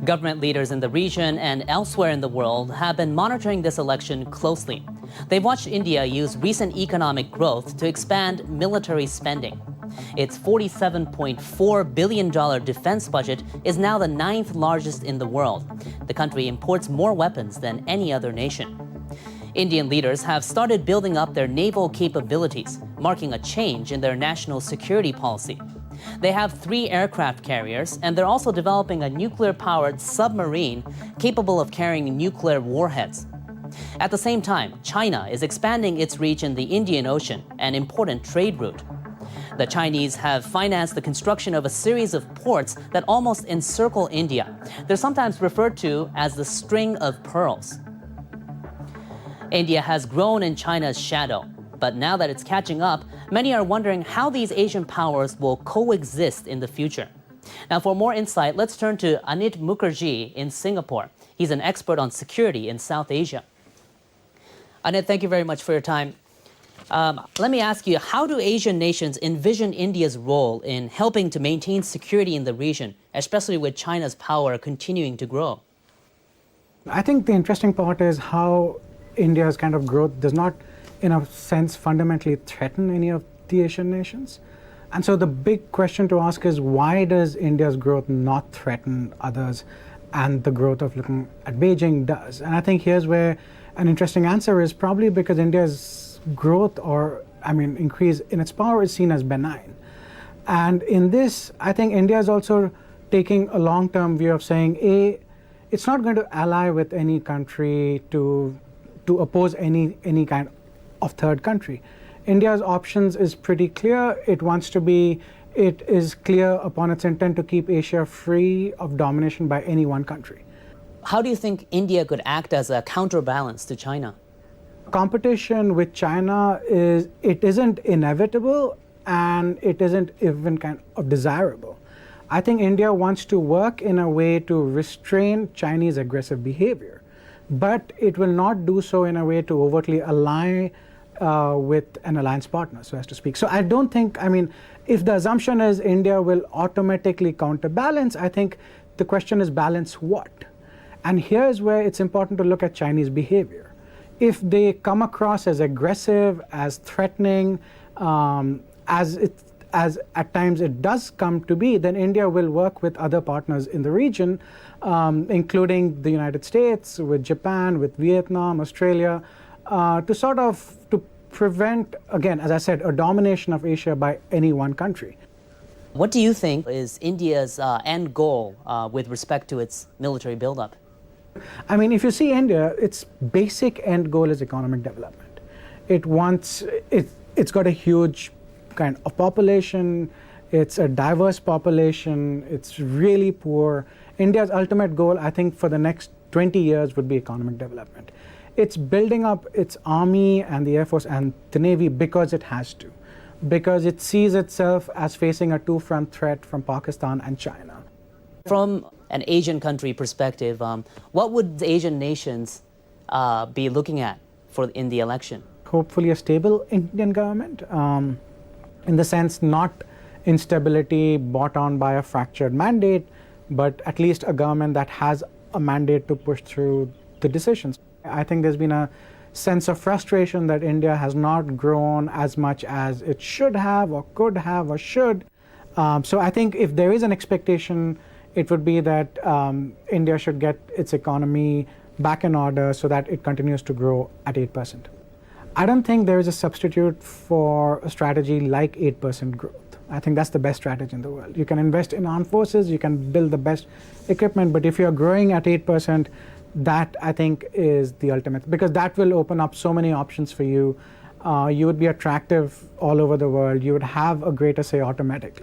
Government leaders in the region and elsewhere in the world have been monitoring this election closely. They've watched India use recent economic growth to expand military spending. Its $47.4 billion defense budget is now the 9th largest in the world. The country imports more weapons than any other nation. Indian leaders have started building up their naval capabilities, marking a change in their national security policy. They have 3 aircraft carriers, and they're also developing a nuclear-powered submarine capable of carrying nuclear warheads. At the same time, China is expanding its reach in the Indian Ocean, an important trade route. The Chinese have financed the construction of a series of ports that almost encircle India. They're sometimes referred to as the String of Pearls. India has grown in China's shadow, but now that it's catching up, many are wondering how these Asian powers will coexist in the future. Now, for more insight, let's turn to Anit Mukherjee in Singapore. He's an expert on security in South Asia. Anit, thank you very much for your time. Let me ask you, how do Asian nations envision India's role in helping to maintain security in the region, especially with China's power continuing to grow? I think the interesting part is how India's kind of growth does not, in a sense, fundamentally threaten any of the Asian nations. And so the big question to ask is, why does India's growth not threaten others, and the growth of looking at Beijing does? And I think here's where an interesting answer is probably because India's growth increase in its power is seen as benign. And in this, I think India is also taking a long-term view of saying, A, it's not going to ally with any country to oppose any kind of third country. India's options is pretty clear. It is clear upon its intent to keep Asia free of domination by any one country. How do you think India could act as a counterbalance to China? Competition with China isn't inevitable, and it isn't even kind of desirable. I think India wants to work in a way to restrain Chinese aggressive behavior, but it will not do so in a way to overtly ally with an alliance partner, so as to speak. So I don't think, if the assumption is India will automatically counterbalance, I think the question is balance what? And here's where it's important to look at Chinese behavior. If they come across as aggressive, as threatening, as at times it does come to be, then India will work with other partners in the region, including the United States, with Japan, with Vietnam, Australia, to prevent, again, as I said, a domination of Asia by any one country. What do you think is India's end goal with respect to its military buildup? If you see India, its basic end goal is economic development. It's got a huge kind of population, it's a diverse population, it's really poor. India's ultimate goal, I think, for the next 20 years would be economic development. It's building up its army and the Air Force and the Navy because it has to, because it sees itself as facing a two-front threat from Pakistan and China. From an Asian country perspective, what would the Asian nations be looking at in the election? Hopefully a stable Indian government, in the sense not instability brought on by a fractured mandate, but at least a government that has a mandate to push through the decisions. I think there's been a sense of frustration that India has not grown as much as it should have or could have or should. So I think if there is an expectation, it would be that India should get its economy back in order so that it continues to grow at 8%. I don't think there is a substitute for a strategy like 8% growth. I think that's the best strategy in the world. You can invest in armed forces, you can build the best equipment, but if you're growing at 8%, that I think is the ultimate, because that will open up so many options for you. You would be attractive all over the world. You would have a greater say automatically.